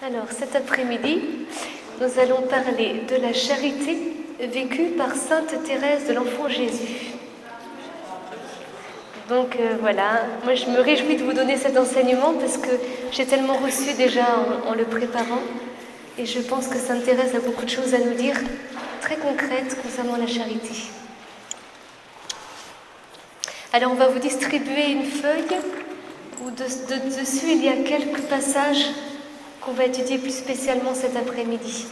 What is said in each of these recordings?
Alors, cet après-midi, nous allons parler de la charité vécue par Sainte Thérèse de l'Enfant Jésus. Donc voilà, moi je me réjouis de vous donner cet enseignement parce que j'ai tellement reçu déjà en le préparant et je pense que Sainte Thérèse a beaucoup de choses à nous dire très concrètes concernant la charité. Alors on va vous distribuer une feuille où dessus il y a quelques passages qu'on va étudier plus spécialement cet après-midi.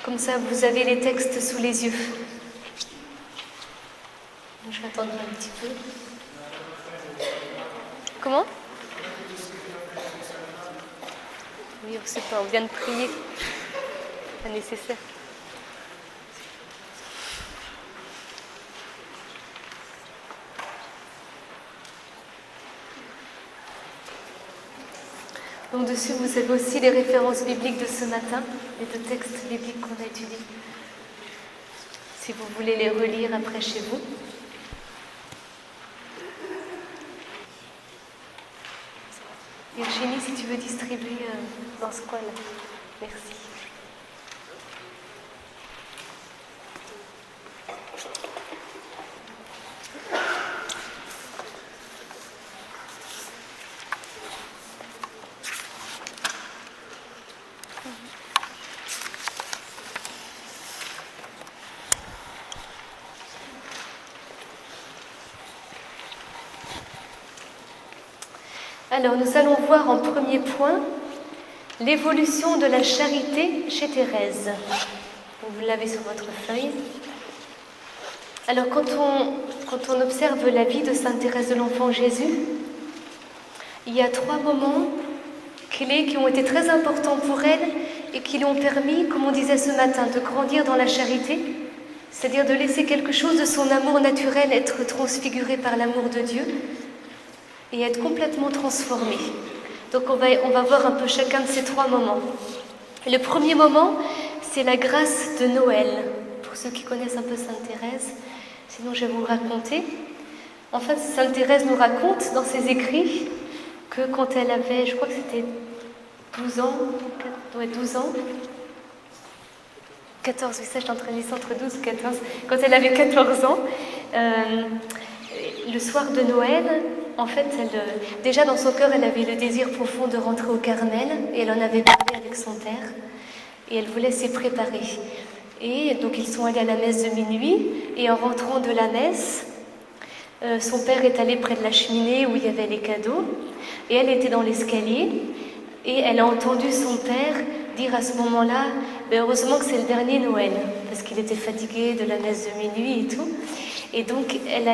Comme ça vous avez les textes sous les yeux. Je vais attendre un petit peu. Comment ? Oui, on ne sait pas, on vient de prier. Pas nécessaire. Donc dessus, vous avez aussi les références bibliques de ce matin, les deux textes bibliques qu'on a étudiés. Si vous voulez les relire après chez vous. Virginie, si tu veux distribuer dans ce coin-là. Merci. Alors, nous allons voir en premier point l'évolution de la charité chez Thérèse. Vous l'avez sur votre feuille. Alors, quand on observe la vie de Sainte Thérèse de l'Enfant Jésus, il y a 3 moments clés qui ont été très importants pour elle et qui lui ont permis, comme on disait ce matin, de grandir dans la charité, c'est-à-dire de laisser quelque chose de son amour naturel être transfiguré par l'amour de Dieu et être complètement transformé. Donc on va voir un peu chacun de ces 3 moments. Le premier moment, c'est la grâce de Noël. Pour ceux qui connaissent un peu Sainte Thérèse, sinon je vais vous le raconter. En fait, Sainte Thérèse nous raconte dans ses écrits que quand elle avait, je crois que c'était 12 ans, 14, oui, ça je suis en train de dire entre 12 et 14, quand elle avait 14 ans, le soir de Noël, en fait, déjà dans son cœur, elle avait le désir profond de rentrer au Carmel, et elle en avait parlé avec son père, et elle voulait s'y préparer. Et donc ils sont allés à la messe de minuit, et en rentrant de la messe, son père est allé près de la cheminée où il y avait les cadeaux, et elle était dans l'escalier, et elle a entendu son père dire à ce moment-là, heureusement que c'est le dernier Noël, parce qu'il était fatigué de la messe de minuit et tout. Et donc, elle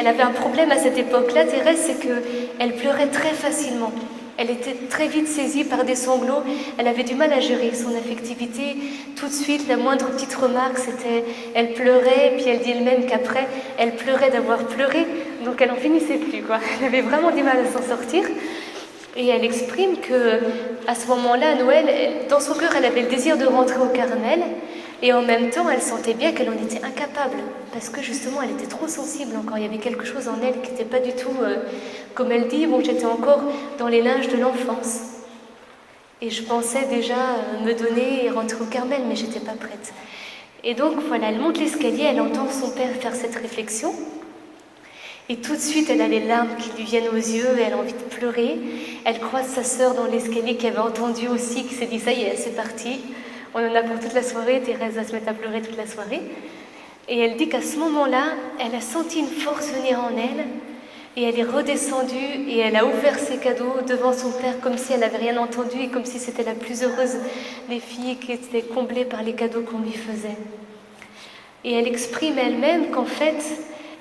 avait un problème à cette époque-là, Thérèse, c'est qu'elle pleurait très facilement. Elle était très vite saisie par des sanglots. Elle avait du mal à gérer son affectivité. Tout de suite, la moindre petite remarque, c'était... Elle pleurait, puis elle dit elle-même qu'après, elle pleurait d'avoir pleuré. Donc, elle n'en finissait plus, quoi. Elle avait vraiment du mal à s'en sortir. Et elle exprime qu'à ce moment-là, à Noël, dans son cœur, elle avait le désir de rentrer au Carmel. Et en même temps, elle sentait bien qu'elle en était incapable, parce que justement, elle était trop sensible encore. Il y avait quelque chose en elle qui n'était pas du tout, comme elle dit, bon, j'étais encore dans les linges de l'enfance. Et je pensais déjà me donner et rentrer au Carmel, mais j'étais pas prête. Et donc, voilà, elle monte l'escalier, elle entend son père faire cette réflexion. Et tout de suite, elle a les larmes qui lui viennent aux yeux, et elle a envie de pleurer. Elle croise sa sœur dans l'escalier qui avait entendu aussi, qui s'est dit, ça y est, c'est parti. On en a pour toute la soirée, Thérèse va se mettre à pleurer toute la soirée. Et elle dit qu'à ce moment-là, elle a senti une force venir en elle, et elle est redescendue, et elle a ouvert ses cadeaux devant son père, comme si elle n'avait rien entendu, et comme si c'était la plus heureuse des filles qui étaient comblées par les cadeaux qu'on lui faisait. Et elle exprime elle-même qu'en fait,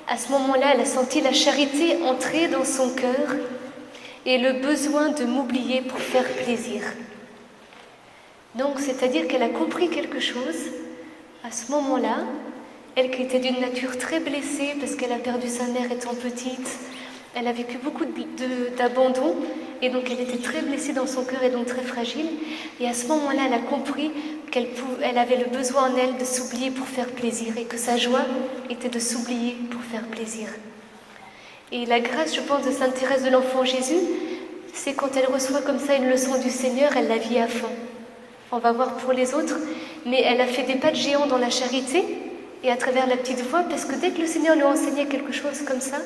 à ce moment-là, elle a senti la charité entrer dans son cœur, et le besoin de m'oublier pour faire plaisir. Donc, c'est-à-dire qu'elle a compris quelque chose à ce moment-là, elle qui était d'une nature très blessée parce qu'elle a perdu sa mère étant petite, elle a vécu beaucoup d'abandon et donc elle était très blessée dans son cœur et donc très fragile. Et à ce moment-là, elle a compris qu'elle avait le besoin en elle de s'oublier pour faire plaisir et que sa joie était de s'oublier pour faire plaisir. Et la grâce, je pense, de Sainte Thérèse de l'Enfant Jésus, c'est quand elle reçoit comme ça une leçon du Seigneur, elle la vit à fond. On va voir pour les autres, mais elle a fait des pas de géant dans la charité et à travers la petite voix, parce que dès que le Seigneur lui enseignait quelque chose comme ça,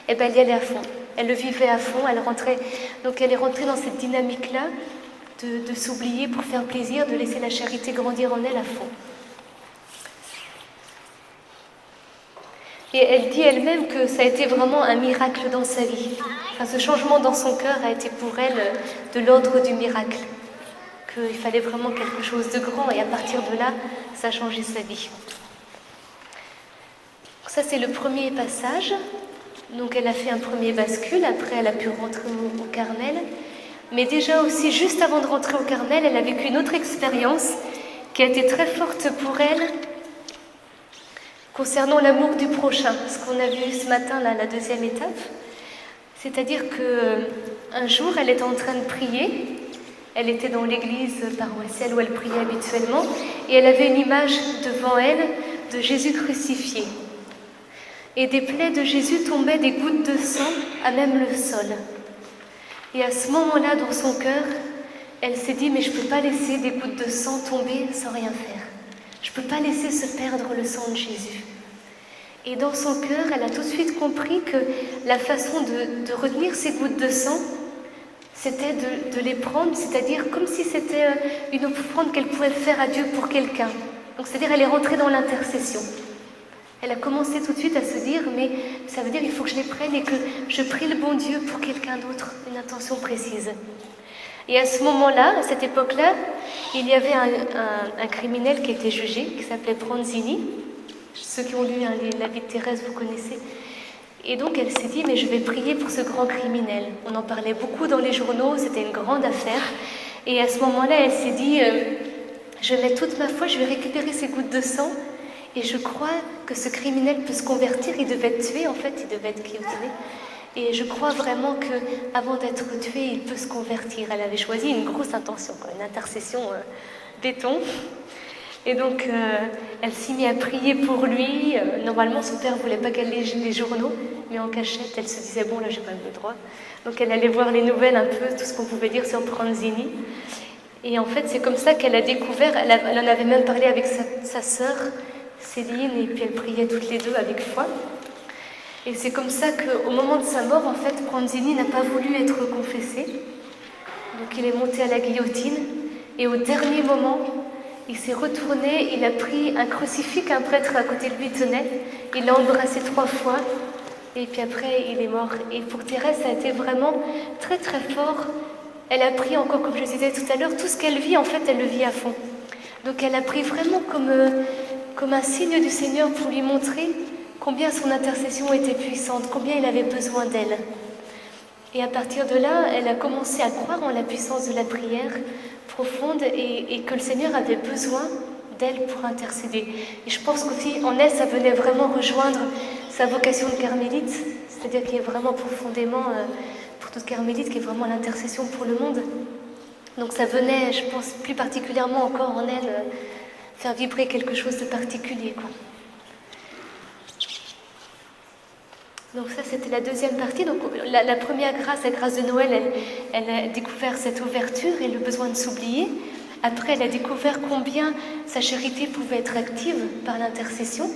eh ben, elle y allait à fond. Elle le vivait à fond, donc elle est rentrée dans cette dynamique-là de s'oublier pour faire plaisir, de laisser la charité grandir en elle à fond. Et elle dit elle-même que ça a été vraiment un miracle dans sa vie. Enfin, ce changement dans son cœur a été pour elle de l'ordre du miracle. Qu'il fallait vraiment quelque chose de grand et à partir de là, ça a changé sa vie. Ça, c'est le premier passage. Donc, elle a fait un premier bascule. Après, elle a pu rentrer au Carmel. Mais déjà aussi, juste avant de rentrer au Carmel, elle a vécu une autre expérience qui a été très forte pour elle concernant l'amour du prochain. Ce qu'on a vu ce matin, là, la deuxième étape. C'est-à-dire qu'un jour, elle était en train de prier. Elle était dans l'église paroissiale où elle priait habituellement. Et elle avait une image devant elle de Jésus crucifié. Et des plaies de Jésus tombaient des gouttes de sang à même le sol. Et à ce moment-là, dans son cœur, elle s'est dit, mais je ne peux pas laisser des gouttes de sang tomber sans rien faire. Je ne peux pas laisser se perdre le sang de Jésus. Et dans son cœur, elle a tout de suite compris que la façon de retenir ces gouttes de sang, c'était de les prendre, c'est-à-dire comme si c'était une offrande qu'elle pouvait faire à Dieu pour quelqu'un. Donc c'est-à-dire elle est rentrée dans l'intercession. Elle a commencé tout de suite à se dire, mais ça veut dire qu'il faut que je les prenne et que je prie le bon Dieu pour quelqu'un d'autre, une intention précise. Et à ce moment-là, à cette époque-là, il y avait un criminel qui a été jugé, qui s'appelait Bronzini. Ceux qui ont lu la vie de Thérèse, vous connaissez. Et donc elle s'est dit, mais je vais prier pour ce grand criminel. On en parlait beaucoup dans les journaux, c'était une grande affaire. Et à ce moment-là, elle s'est dit, je vais mettre toute ma foi, je vais récupérer ces gouttes de sang. Et je crois que ce criminel peut se convertir. Il devait être tué, en fait, il devait être guillotiné. Et je crois vraiment qu'avant d'être tué, il peut se convertir. Elle avait choisi une grosse intention, une intercession béton. Et donc, elle s'y mit à prier pour lui. Normalement, son père ne voulait pas qu'elle lise les journaux, mais en cachette, elle se disait, bon, là, j'ai quand même le droit. Donc, elle allait voir les nouvelles un peu, tout ce qu'on pouvait dire sur Bronzini. Et en fait, c'est comme ça qu'elle a découvert, elle en avait même parlé avec sa sœur, Céline, et puis elles priaient toutes les deux avec foi. Et c'est comme ça qu'au moment de sa mort, en fait, Bronzini n'a pas voulu être confessé. Donc il est monté à la guillotine, et au dernier moment, il s'est retourné, il a pris un crucifix qu'un prêtre à côté de lui tenait, il l'a embrassé 3 fois, et puis après, il est mort. Et pour Thérèse, ça a été vraiment très très fort. Elle a pris encore, comme je disais tout à l'heure, tout ce qu'elle vit, en fait, elle le vit à fond. Donc elle a pris vraiment comme un signe du Seigneur pour lui montrer combien son intercession était puissante, combien il avait besoin d'elle. Et à partir de là, elle a commencé à croire en la puissance de la prière profonde et que le Seigneur avait besoin d'elle pour intercéder. Et je pense qu'aussi en elle, ça venait vraiment rejoindre sa vocation de carmélite, c'est-à-dire qui est vraiment profondément, pour toute carmélite, qui est vraiment l'intercession pour le monde. Donc ça venait, je pense, plus particulièrement encore en elle, faire vibrer quelque chose de particulier, quoi. Donc ça, c'était la deuxième partie. Donc la première grâce, la grâce de Noël, elle a découvert cette ouverture et le besoin de s'oublier. Après, elle a découvert combien sa charité pouvait être active par l'intercession,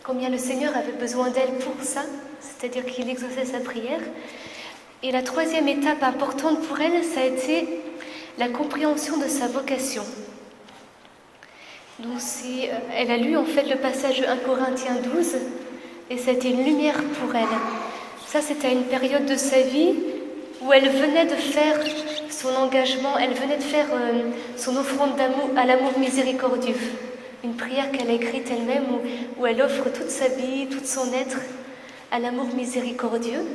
combien le Seigneur avait besoin d'elle pour ça, c'est-à-dire qu'il exauçait sa prière. Et la troisième étape importante pour elle, ça a été la compréhension de sa vocation. Donc elle a lu en fait le passage de 1 Corinthiens 12, et ça a été une lumière pour elle. Ça, c'était à une période de sa vie où elle venait de faire son engagement, elle venait de faire son offrande d'amour à l'amour miséricordieux. Une prière qu'elle a écrite elle-même où elle offre toute sa vie, tout son être à l'amour miséricordieux.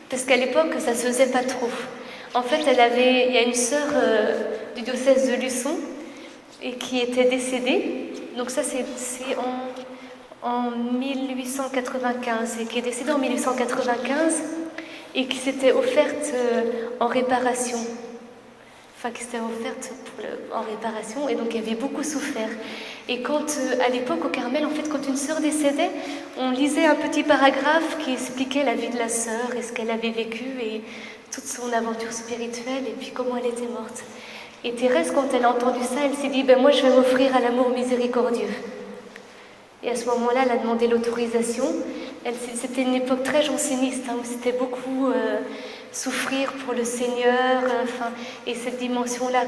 Parce qu'à l'époque, ça ne se faisait pas trop. En fait, il y a une sœur du diocèse de Luçon et qui était décédée. Donc ça, c'est en 1895, et qui est décédée en 1895 et qui s'était offerte en réparation. Enfin, qui s'était offerte en réparation, et donc elle avait beaucoup souffert. Et quand, à l'époque, au Carmel, en fait, quand une sœur décédait, on lisait un petit paragraphe qui expliquait la vie de la sœur et ce qu'elle avait vécu et toute son aventure spirituelle et puis comment elle était morte. Et Thérèse, quand elle a entendu ça, elle s'est dit, ben moi je vais m'offrir à l'amour miséricordieux. Et à ce moment-là, elle a demandé l'autorisation. C'était une époque très janséniste, où c'était beaucoup souffrir pour le Seigneur, et cette dimension-là,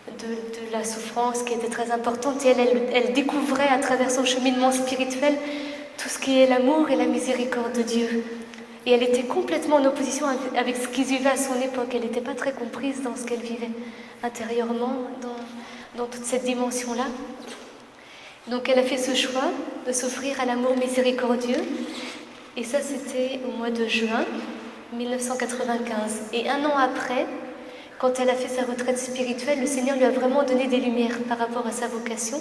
de la souffrance qui était très importante. Et elle découvrait à travers son cheminement spirituel tout ce qui est l'amour et la miséricorde de Dieu. Et elle était complètement en opposition avec ce qu'ils vivaient à son époque. Elle n'était pas très comprise dans ce qu'elle vivait intérieurement, dans toute cette dimension-là. Donc elle a fait ce choix de s'offrir à l'amour miséricordieux. Et ça, c'était au mois de juin 1995. Et un an après, quand elle a fait sa retraite spirituelle, le Seigneur lui a vraiment donné des lumières par rapport à sa vocation.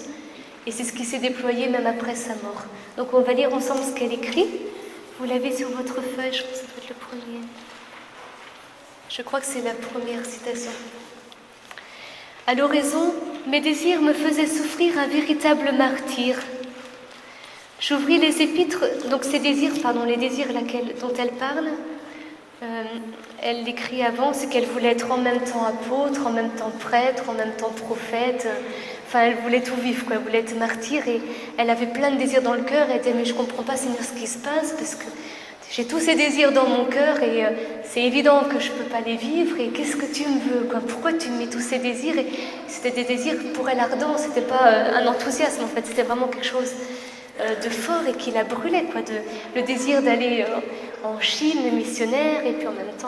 Et c'est ce qui s'est déployé même après sa mort. Donc on va lire ensemble ce qu'elle écrit. Vous l'avez sur votre feuille, je crois que ça doit être le premier. Je crois que c'est la première citation. À l'oraison, mes désirs me faisaient souffrir un véritable martyre. J'ouvris les épîtres, donc les désirs dont elle parle, elle l'écrit avant, c'est qu'elle voulait être en même temps apôtre, en même temps prêtre, en même temps prophète. Elle voulait tout vivre, elle voulait être martyre, et elle avait plein de désirs dans le cœur. Elle disait, mais je ne comprends pas, Seigneur, ce qui se passe, parce que j'ai tous ces désirs dans mon cœur, et c'est évident que je ne peux pas les vivre, et qu'est-ce que tu me veux, Pourquoi tu me mets tous ces désirs? Et c'était des désirs pour elle ardents, c'était pas un enthousiasme, en fait, c'était vraiment quelque chose de fort et qui la brûlait, le désir d'aller en Chine missionnaire, et puis en même temps,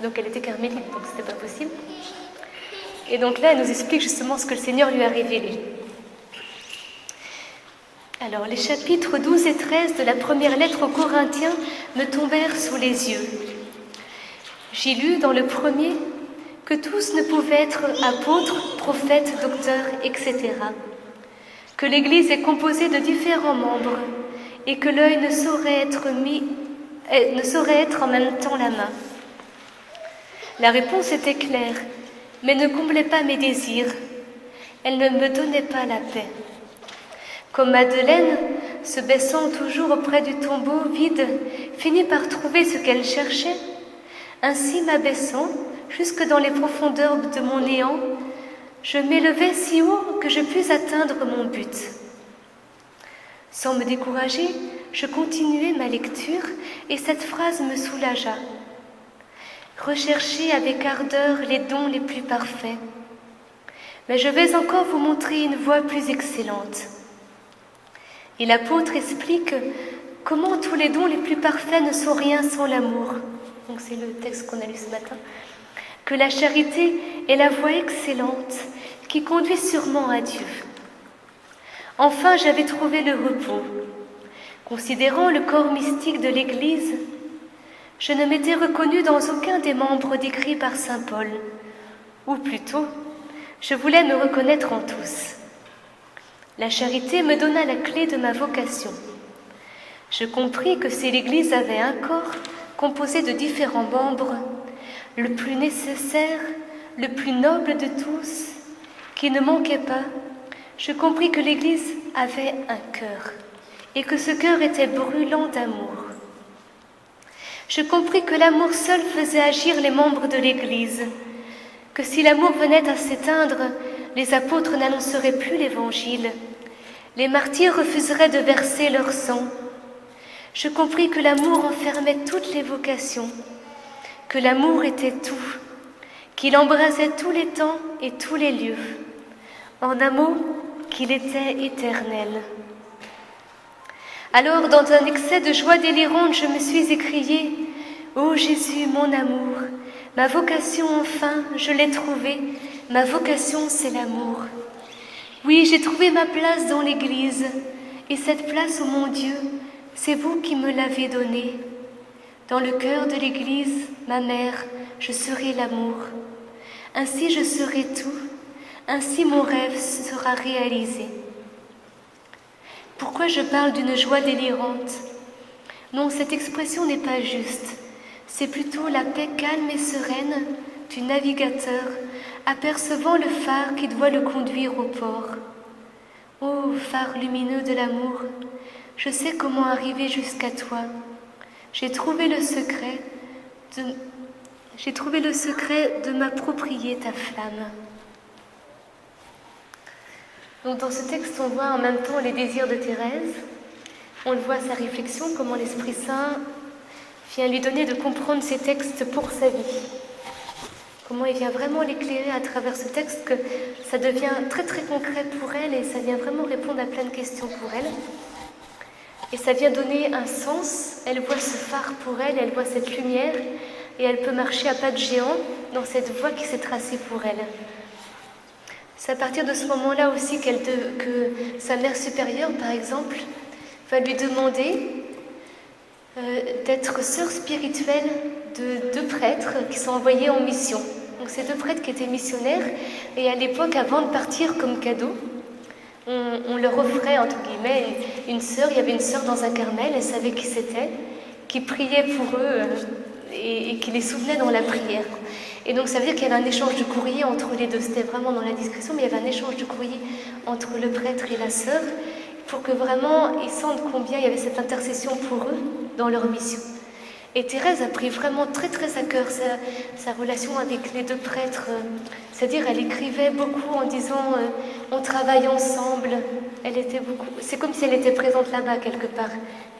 donc elle était carmélite, donc c'était pas possible. Et donc là, elle nous explique justement ce que le Seigneur lui a révélé. Alors, les chapitres 12 et 13 de la première lettre aux Corinthiens me tombèrent sous les yeux. J'ai lu dans le premier que tous ne pouvaient être apôtres, prophètes, docteurs, etc. Que l'Église est composée de différents membres et que l'œil ne saurait être en même temps la main. La réponse était claire, mais ne comblait pas mes désirs. Elle ne me donnait pas la paix. Comme Madeleine, se baissant toujours auprès du tombeau vide, finit par trouver ce qu'elle cherchait, ainsi m'abaissant jusque dans les profondeurs de mon néant, je m'élevai si haut que je pus atteindre mon but. Sans me décourager, je continuai ma lecture et cette phrase me soulagea. Recherchez avec ardeur les dons les plus parfaits. Mais je vais encore vous montrer une voie plus excellente. Et l'apôtre explique comment tous les dons les plus parfaits ne sont rien sans l'amour. Donc c'est le texte qu'on a lu ce matin. Que la charité est la voie excellente qui conduit sûrement à Dieu. Enfin, j'avais trouvé le repos. Considérant le corps mystique de l'Église, je ne m'étais reconnue dans aucun des membres décrits par saint Paul. Ou plutôt, je voulais me reconnaître en tous. La charité me donna la clé de ma vocation. Je compris que si l'Église avait un corps composé de différents membres, le plus nécessaire, le plus noble de tous, qui ne manquait pas, je compris que l'Église avait un cœur et que ce cœur était brûlant d'amour. Je compris que l'amour seul faisait agir les membres de l'Église, que si l'amour venait à s'éteindre, les apôtres n'annonceraient plus l'Évangile, les martyrs refuseraient de verser leur sang. Je compris que l'amour enfermait toutes les vocations, que l'amour était tout, qu'il embrasait tous les temps et tous les lieux. En un mot, qu'il était éternel. Alors, dans un excès de joie délirante, je me suis écriée « Ô Jésus, mon amour, ma vocation enfin, je l'ai trouvée, ma vocation c'est l'amour. Oui, j'ai trouvé ma place dans l'Église, et cette place, ô mon Dieu, c'est vous qui me l'avez donnée. Dans le cœur de l'Église, ma mère, je serai l'amour. Ainsi je serai tout, ainsi mon rêve sera réalisé. » Pourquoi je parle d'une joie délirante? Non, cette expression n'est pas juste. C'est plutôt la paix calme et sereine du navigateur apercevant le phare qui doit le conduire au port. Ô phare lumineux de l'amour, je sais comment arriver jusqu'à toi. J'ai trouvé le secret J'ai trouvé le secret de m'approprier ta flamme. Donc dans ce texte, on voit en même temps les désirs de Thérèse. On le voit sa réflexion, comment l'Esprit Saint vient lui donner de comprendre ces textes pour sa vie. Comment il vient vraiment l'éclairer à travers ce texte, que ça devient très très concret pour elle et ça vient vraiment répondre à plein de questions pour elle. Et ça vient donner un sens. Elle voit ce phare pour elle, elle voit cette lumière et elle peut marcher à pas de géant dans cette voie qui s'est tracée pour elle. C'est à partir de ce moment-là aussi que sa mère supérieure, par exemple, va lui demander d'être sœur spirituelle de deux prêtres qui sont envoyés en mission. Donc ces deux prêtres qui étaient missionnaires, et à l'époque, avant de partir comme cadeau, on leur offrait, entre guillemets, une sœur. Il y avait une sœur dans un Carmel, elle savait qui c'était, qui priait pour eux et qui les soutenait dans la prière. Et donc ça veut dire qu'il y avait un échange de courrier entre les deux. C'était vraiment dans la discrétion, mais il y avait un échange de courrier entre le prêtre et la sœur pour que vraiment ils sentent combien il y avait cette intercession pour eux dans leur mission. Et Thérèse a pris vraiment très très à cœur sa relation avec les deux prêtres. C'est-à-dire elle écrivait beaucoup en disant on travaille ensemble. C'est comme si elle était présente là-bas quelque part.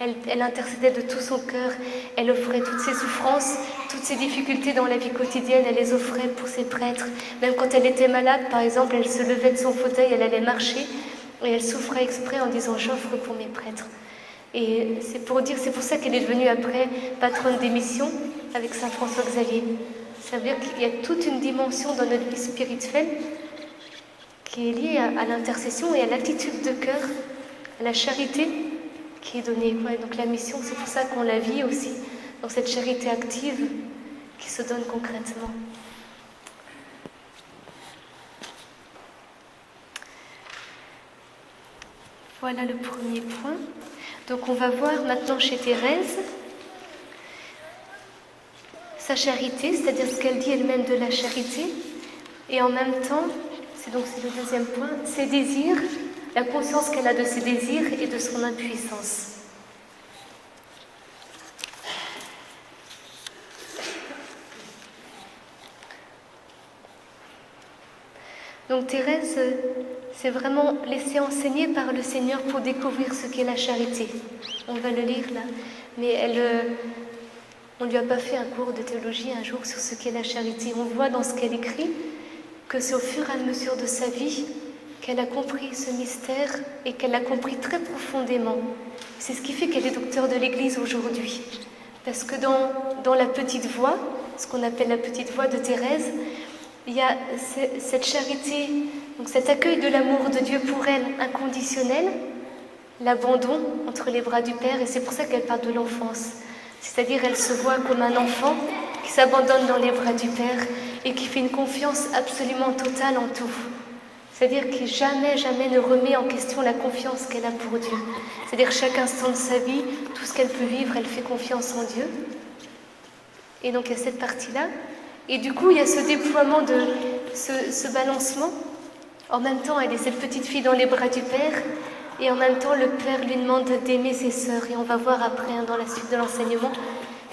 Elle intercédait de tout son cœur. Elle offrait toutes ses souffrances, toutes ses difficultés dans la vie quotidienne. Elle les offrait pour ses prêtres. Même quand elle était malade, par exemple, elle se levait de son fauteuil, elle allait marcher et elle souffrait exprès en disant j'offre pour mes prêtres. Et c'est pour ça qu'elle est devenue après patronne des missions avec Saint François Xavier. Ça veut dire qu'il y a toute une dimension dans notre vie spirituelle qui est liée à l'intercession et à l'attitude de cœur, à la charité qui est donnée. Ouais, donc la mission, c'est pour ça qu'on la vit aussi, dans cette charité active qui se donne concrètement. Voilà le premier point. Donc on va voir maintenant chez Thérèse sa charité, c'est-à-dire ce qu'elle dit elle-même de la charité, et en même temps, c'est le deuxième point, ses désirs, la conscience qu'elle a de ses désirs et de son impuissance. Donc Thérèse s'est vraiment laissée enseigner par le Seigneur pour découvrir ce qu'est la charité. On va le lire là, mais on ne lui a pas fait un cours de théologie un jour sur ce qu'est la charité. On voit dans ce qu'elle écrit que c'est au fur et à mesure de sa vie qu'elle a compris ce mystère et qu'elle l'a compris très profondément. C'est ce qui fait qu'elle est docteure de l'Église aujourd'hui. Parce que dans la petite voie, ce qu'on appelle la petite voie de Thérèse, il y a cette charité, donc cet accueil de l'amour de Dieu pour elle inconditionnel, l'abandon entre les bras du Père, et c'est pour ça qu'elle parle de l'enfance. C'est-à-dire elle se voit comme un enfant qui s'abandonne dans les bras du Père et qui fait une confiance absolument totale en tout. C'est-à-dire qui jamais ne remet en question la confiance qu'elle a pour Dieu. C'est-à-dire chaque instant de sa vie, tout ce qu'elle peut vivre, elle fait confiance en Dieu. Et donc il y a cette partie-là. Et du coup, il y a ce déploiement de ce balancement. En même temps, elle est cette petite fille dans les bras du Père, et en même temps, le Père lui demande d'aimer ses sœurs. Et on va voir après, dans la suite de l'enseignement,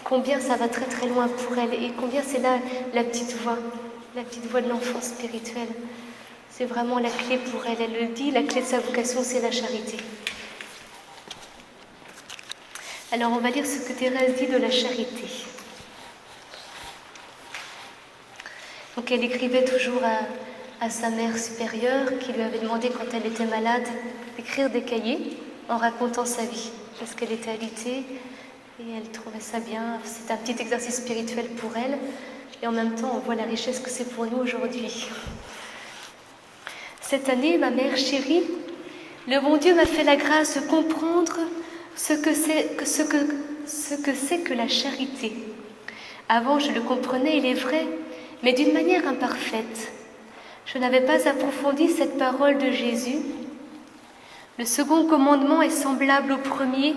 combien ça va très très loin pour elle, et combien c'est là la petite voix de l'enfant spirituel. C'est vraiment la clé pour elle. Elle le dit, la clé de sa vocation, c'est la charité. Alors, on va lire ce que Thérèse dit de la charité. Donc elle écrivait toujours à sa mère supérieure qui lui avait demandé quand elle était malade d'écrire des cahiers en racontant sa vie parce qu'elle était alitée et elle trouvait ça bien. C'est un petit exercice spirituel pour elle et en même temps on voit la richesse que c'est pour nous aujourd'hui. Cette année, ma mère chérie, le bon Dieu m'a fait la grâce de comprendre ce que c'est que la charité. Avant je le comprenais, il est vrai, mais d'une manière imparfaite. Je n'avais pas approfondi cette parole de Jésus. Le second commandement est semblable au premier.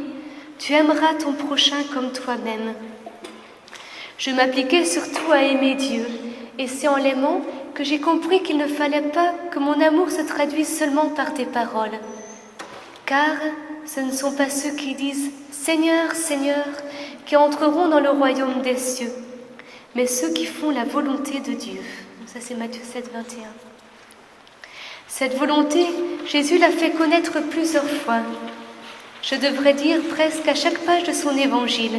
Tu aimeras ton prochain comme toi-même. Je m'appliquais surtout à aimer Dieu, et c'est en l'aimant que j'ai compris qu'il ne fallait pas que mon amour se traduise seulement par des paroles. Car ce ne sont pas ceux qui disent « Seigneur, Seigneur » qui entreront dans le royaume des cieux, mais ceux qui font la volonté de Dieu. Ça, c'est Matthieu 7, 21. Cette volonté, Jésus l'a fait connaître plusieurs fois. Je devrais dire presque à chaque page de son évangile.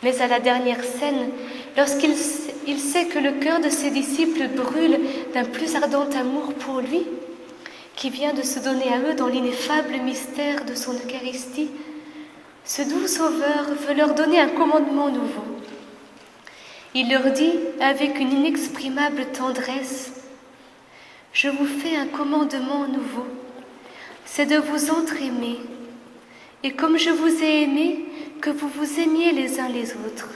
Mais à la dernière scène, lorsqu'il sait que le cœur de ses disciples brûle d'un plus ardent amour pour lui, qui vient de se donner à eux dans l'ineffable mystère de son Eucharistie, ce doux Sauveur veut leur donner un commandement nouveau. Il leur dit avec une inexprimable tendresse, « Je vous fais un commandement nouveau, c'est de vous entraimer, et comme je vous ai aimé, que vous vous aimiez les uns les autres. »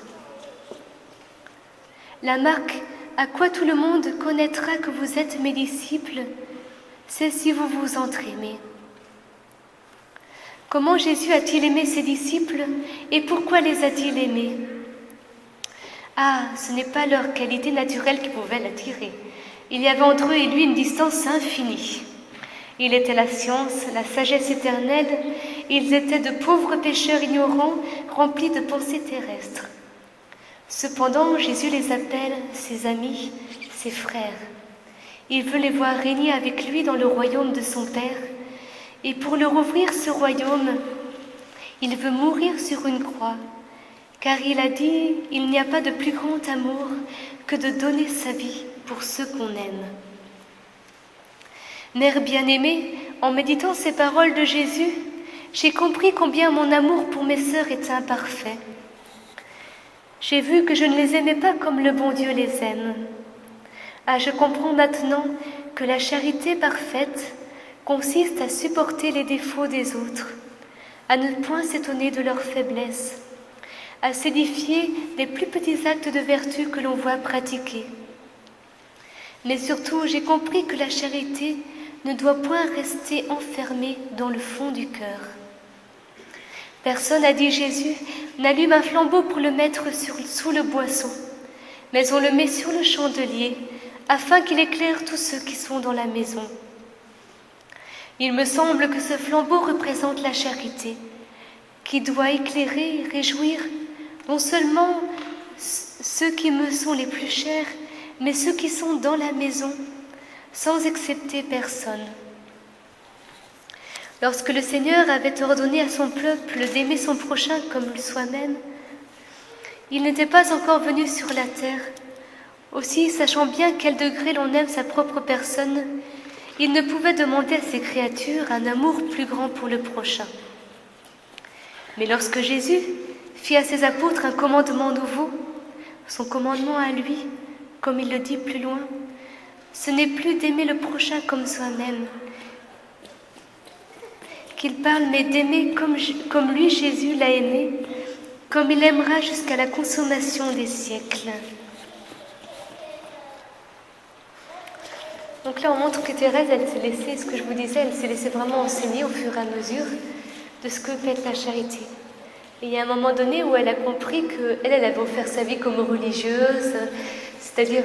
La marque à quoi tout le monde connaîtra que vous êtes mes disciples, c'est si vous vous entraimez. Comment Jésus a-t-il aimé ses disciples et pourquoi les a-t-il aimés? Ah, ce n'est pas leur qualité naturelle qui pouvait l'attirer. Il y avait entre eux et lui une distance infinie. Il était la science, la sagesse éternelle. Ils étaient de pauvres pécheurs ignorants, remplis de pensées terrestres. Cependant, Jésus les appelle ses amis, ses frères. Il veut les voir régner avec lui dans le royaume de son Père. Et pour leur ouvrir ce royaume, il veut mourir sur une croix. Car il a dit, il n'y a pas de plus grand amour que de donner sa vie pour ceux qu'on aime. Mère bien-aimée, en méditant ces paroles de Jésus, j'ai compris combien mon amour pour mes sœurs est imparfait. J'ai vu que je ne les aimais pas comme le bon Dieu les aime. Ah, je comprends maintenant que la charité parfaite consiste à supporter les défauts des autres, à ne point s'étonner de leurs faiblesses, à s'édifier des plus petits actes de vertu que l'on voit pratiquer. Mais surtout, j'ai compris que la charité ne doit point rester enfermée dans le fond du cœur. Personne, a dit Jésus, n'allume un flambeau pour le mettre sous le boisseau, mais on le met sur le chandelier, afin qu'il éclaire tous ceux qui sont dans la maison. Il me semble que ce flambeau représente la charité, qui doit éclairer et réjouir non seulement ceux qui me sont les plus chers, mais ceux qui sont dans la maison, sans excepter personne. Lorsque le Seigneur avait ordonné à son peuple d'aimer son prochain comme soi-même, il n'était pas encore venu sur la terre. Aussi, sachant bien quel degré l'on aime sa propre personne, il ne pouvait demander à ses créatures un amour plus grand pour le prochain. Mais lorsque Jésus fit à ses apôtres un commandement nouveau, son commandement à lui, comme il le dit plus loin, ce n'est plus d'aimer le prochain comme soi-même qu'il parle, mais d'aimer comme lui, Jésus, l'a aimé, comme il aimera jusqu'à la consommation des siècles. Donc là, on montre que Thérèse, elle s'est laissée, ce que je vous disais, elle s'est laissée vraiment enseigner au fur et à mesure de ce que peut être la charité. Et il y a un moment donné où elle a compris qu'elle avait offert sa vie comme religieuse, c'est-à-dire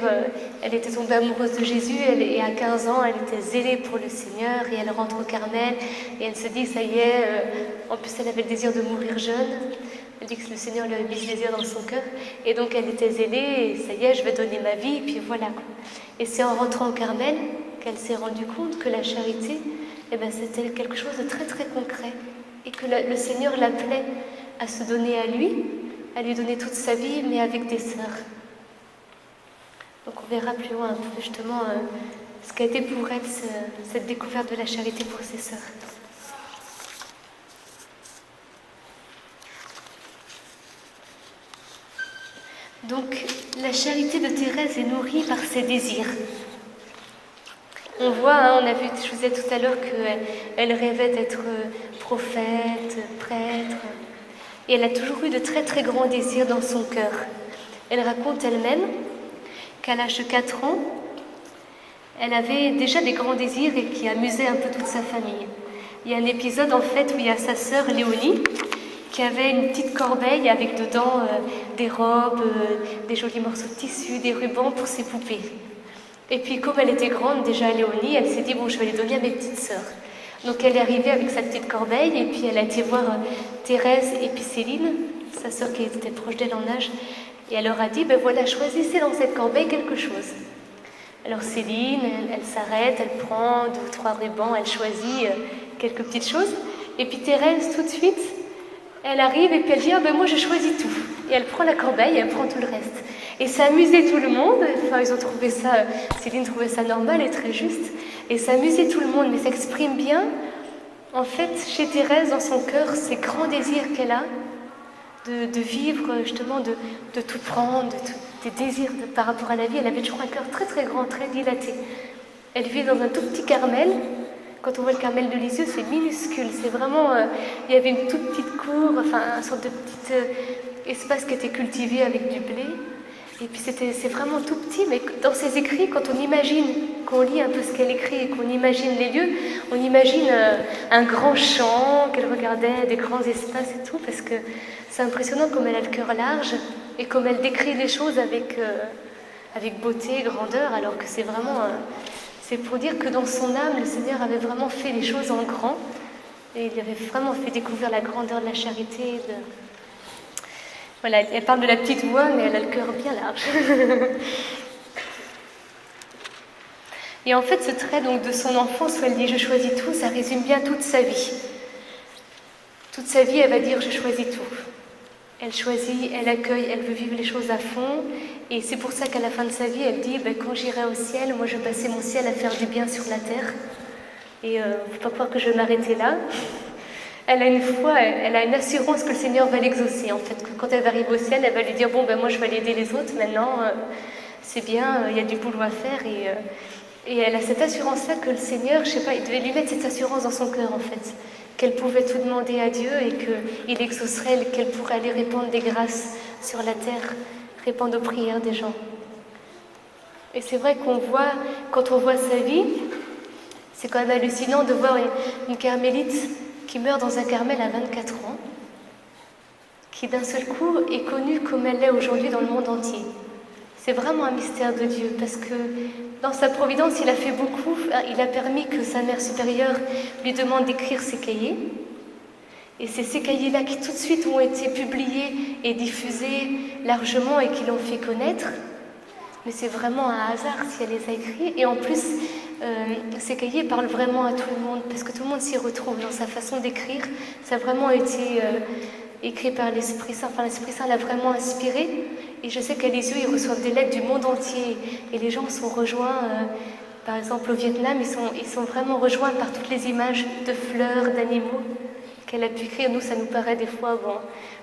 elle était tombée amoureuse de Jésus, et à 15 ans, elle était zélée pour le Seigneur, et elle rentre au Carmel, et elle se dit, ça y est, en plus elle avait le désir de mourir jeune, elle dit que le Seigneur lui avait mis ce désir dans son cœur, et donc elle était zélée, et ça y est, je vais donner ma vie, et puis voilà, quoi. Et c'est en rentrant au Carmel qu'elle s'est rendue compte que la charité, c'était quelque chose de très très concret, et que le Seigneur l'appelait à se donner à lui donner toute sa vie, mais avec des sœurs. Donc on verra plus loin un peu justement ce qu'a été pour elle cette découverte de la charité pour ses sœurs. Donc la charité de Thérèse est nourrie par ses désirs. On voit, on a vu, je vous disais tout à l'heure qu'elle rêvait d'être prophète, prêtre, et elle a toujours eu de très très grands désirs dans son cœur. Elle raconte elle-même qu'à l'âge de 4 ans, elle avait déjà des grands désirs et qui amusaient un peu toute sa famille. Il y a un épisode en fait où il y a sa sœur Léonie qui avait une petite corbeille avec dedans des robes, des jolis morceaux de tissu, des rubans pour ses poupées. Et puis comme elle était grande déjà, Léonie, elle s'est dit bon, je vais les donner à mes petites sœurs. Donc elle est arrivée avec sa petite corbeille et puis elle a été voir Thérèse et puis Céline, sa sœur qui était proche d'elle en âge. Et elle leur a dit, ben voilà, choisissez dans cette corbeille quelque chose. Alors Céline, elle s'arrête, elle prend 2 ou 3 rubans, elle choisit quelques petites choses. Et puis Thérèse, tout de suite, elle arrive et puis elle dit, ah ben moi je choisis tout. Et elle prend la corbeille et elle prend tout le reste. Et ça amusait tout le monde, enfin ils ont trouvé ça, Céline trouvait ça normal et très juste. Et ça amusait tout le monde, mais ça exprime bien, en fait, chez Thérèse, dans son cœur, ces grands désirs qu'elle a, de vivre, justement, de tout prendre, des désirs par rapport à la vie. Elle avait toujours un cœur très très grand, très dilaté. Elle vit dans un tout petit Carmel. Quand on voit le Carmel de Lisieux, c'est minuscule. C'est vraiment... il y avait une toute petite cour, enfin, un sorte de petit espace qui était cultivé avec du blé. Et puis c'est vraiment tout petit, mais dans ses écrits, quand on imagine, qu'on lit un peu ce qu'elle écrit et qu'on imagine les lieux, on imagine un grand champ, qu'elle regardait, des grands espaces et tout, parce que c'est impressionnant comme elle a le cœur large et comme elle décrit les choses avec beauté, grandeur, alors que c'est vraiment... c'est pour dire que dans son âme, le Seigneur avait vraiment fait les choses en grand et il avait vraiment fait découvrir la grandeur de la charité. Voilà, elle parle de la petite voix, mais elle a le cœur bien large. Et en fait, ce trait donc, de son enfance où elle dit « je choisis tout », ça résume bien toute sa vie. Toute sa vie, elle va dire « je choisis tout ». Elle choisit, elle accueille, elle veut vivre les choses à fond. Et c'est pour ça qu'à la fin de sa vie, elle dit « quand j'irai au ciel, moi je passais mon ciel à faire du bien sur la terre. Et il ne faut pas croire que je vais m'arrêter là. » Elle a une foi, elle a une assurance que le Seigneur va l'exaucer. En fait, que quand elle va arriver au ciel, elle va lui dire « bon, moi je vais aller aider les autres maintenant, c'est bien, il y a du boulot à faire. » Et elle a cette assurance-là que le Seigneur, je sais pas, il devait lui mettre cette assurance dans son cœur en fait. Qu'elle pouvait tout demander à Dieu et qu'il exaucerait, qu'elle pourrait aller répandre des grâces sur la terre, répondre aux prières des gens. Et c'est vrai qu'on voit, quand on voit sa vie, c'est quand même hallucinant de voir une carmélite qui meurt dans un Carmel à 24 ans, qui d'un seul coup est connue comme elle l'est aujourd'hui dans le monde entier. C'est vraiment un mystère de Dieu, parce que dans sa providence, il a fait beaucoup. Il a permis que sa mère supérieure lui demande d'écrire ses cahiers. Et c'est ces cahiers-là qui tout de suite ont été publiés et diffusés largement et qui l'ont fait connaître. Mais c'est vraiment un hasard si elle les a écrits. Et en plus, ces cahiers parlent vraiment à tout le monde, parce que tout le monde s'y retrouve dans sa façon d'écrire. Ça a vraiment été écrit par l'Esprit Saint. Enfin, l'Esprit Saint l'a vraiment inspiré. Et je sais qu'à Lisieux, ils reçoivent des lettres du monde entier. Et les gens sont rejoints, par exemple au Vietnam, ils sont vraiment rejoints par toutes les images de fleurs, d'animaux qu'elle a pu écrire. Nous, ça nous paraît des fois bon.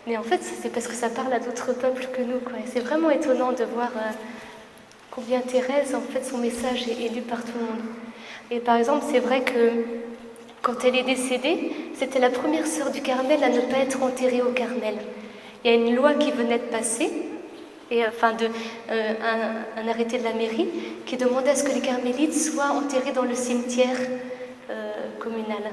Mais en fait, c'est parce que ça parle à d'autres peuples que nous, quoi. Et c'est vraiment étonnant de voir combien Thérèse, en fait, son message est lu par tout le monde. Et par exemple, c'est vrai que quand elle est décédée, c'était la première sœur du Carmel à ne pas être enterrée au Carmel. Il y a une loi qui venait de passer, un arrêté de la mairie, qui demandait à ce que les carmélites soient enterrés dans le cimetière communal.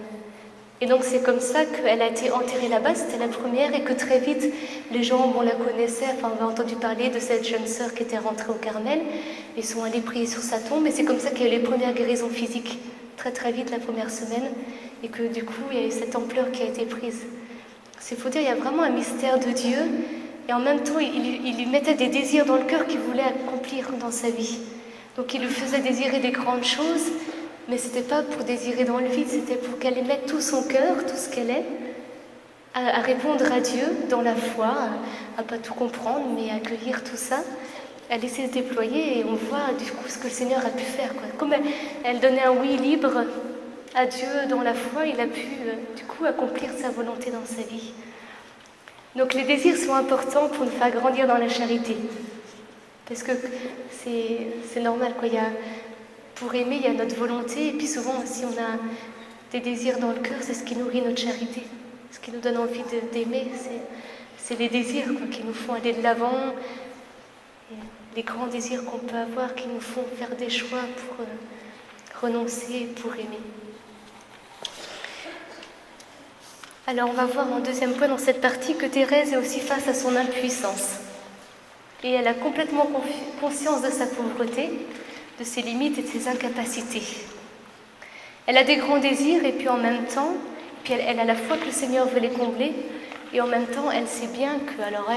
Et donc c'est comme ça qu'elle a été enterrée là-bas, c'était la première, et que très vite, les gens, la connaissaient, on avait entendu parler de cette jeune sœur qui était rentrée au Carmel, ils sont allés prier sur sa tombe, et c'est comme ça qu'il y a eu les premières guérisons physiques, très très vite, la première semaine, et que du coup, il y a eu cette ampleur qui a été prise. C'est faut dire, il y a vraiment un mystère de Dieu, et en même temps, il lui mettait des désirs dans le cœur qu'il voulait accomplir dans sa vie. Donc il lui faisait désirer des grandes choses, mais ce n'était pas pour désirer dans le vide, c'était pour qu'elle mette tout son cœur, tout ce qu'elle est, à répondre à Dieu dans la foi, à pas tout comprendre, mais à accueillir tout ça, à laisser se déployer, et on voit du coup ce que le Seigneur a pu faire, quoi. Comme elle donnait un oui libre à Dieu dans la foi, il a pu du coup accomplir sa volonté dans sa vie. Donc les désirs sont importants pour nous faire grandir dans la charité. Parce que c'est normal, quoi. Pour aimer, il y a notre volonté, et puis souvent, si on a des désirs dans le cœur, c'est ce qui nourrit notre charité. Ce qui nous donne envie d'aimer, c'est les désirs, quoi, qui nous font aller de l'avant, les grands désirs qu'on peut avoir, qui nous font faire des choix pour renoncer, pour aimer. Alors on va voir en deuxième point dans cette partie que Thérèse est aussi face à son impuissance. Et elle a complètement conscience de sa pauvreté, de ses limites et de ses incapacités. Elle a des grands désirs et puis en même temps, elle a la foi que le Seigneur veut les combler, et en même temps elle sait bien que alors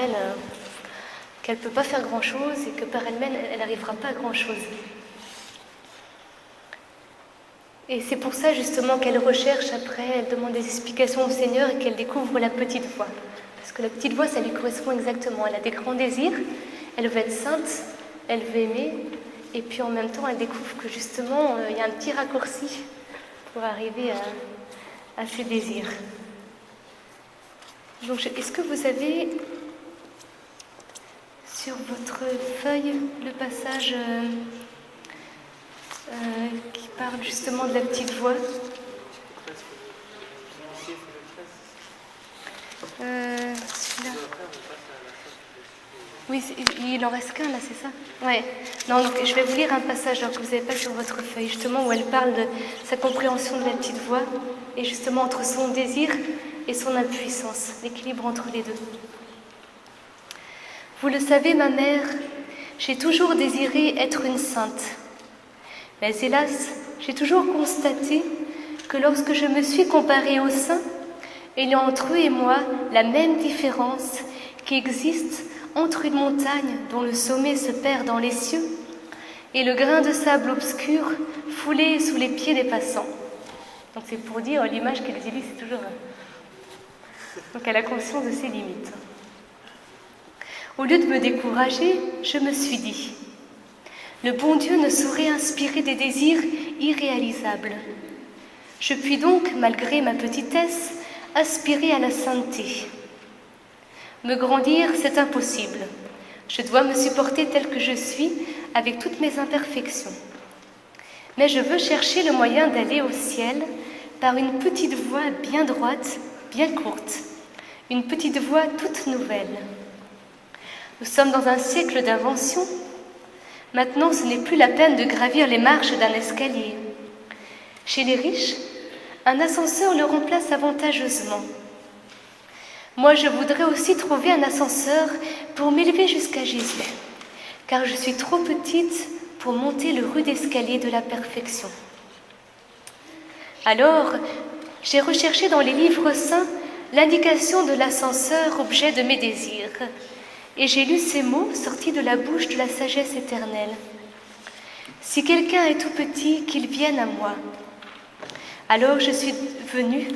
qu'elle ne peut pas faire grand-chose et que par elle-même, elle n'arrivera pas à grand-chose. Et c'est pour ça justement qu'elle recherche après, elle demande des explications au Seigneur et qu'elle découvre la petite voie. Parce que la petite voie, ça lui correspond exactement. Elle a des grands désirs, elle veut être sainte, elle veut aimer, et puis en même temps, elle découvre que justement, il y a un petit raccourci pour arriver à ses désirs. Donc, est-ce que vous avez sur votre feuille le passage qui parle justement de la petite voie? Celui-là. Oui, il en reste qu'un là, c'est ça? Ouais. Non, donc je vais vous lire un passage que vous n'avez pas sur votre feuille, justement, où elle parle de sa compréhension de la petite voie, et justement entre son désir et son impuissance, l'équilibre entre les deux. Vous le savez, ma mère, j'ai toujours désiré être une sainte. Mais hélas, j'ai toujours constaté que lorsque je me suis comparée aux saints, il y a entre eux et moi la même différence qui existe entre une montagne dont le sommet se perd dans les cieux et le grain de sable obscur foulé sous les pieds des passants. Donc c'est pour dire l'image qu'elle utilise, c'est toujours... Donc elle a conscience de ses limites. Au lieu de me décourager, je me suis dit, le bon Dieu ne saurait inspirer des désirs irréalisables. Je puis donc, malgré ma petitesse, aspirer à la sainteté. Me grandir, c'est impossible. Je dois me supporter telle que je suis, avec toutes mes imperfections. Mais je veux chercher le moyen d'aller au ciel par une petite voie bien droite, bien courte, une petite voie toute nouvelle. Nous sommes dans un siècle d'invention. Maintenant, ce n'est plus la peine de gravir les marches d'un escalier. Chez les riches, un ascenseur le remplace avantageusement. Moi, je voudrais aussi trouver un ascenseur pour m'élever jusqu'à Jésus, car je suis trop petite pour monter le rude escalier de la perfection. Alors, j'ai recherché dans les livres saints l'indication de l'ascenseur, objet de mes désirs, et j'ai lu ces mots sortis de la bouche de la sagesse éternelle. Si quelqu'un est tout petit, qu'il vienne à moi. Alors je suis venue,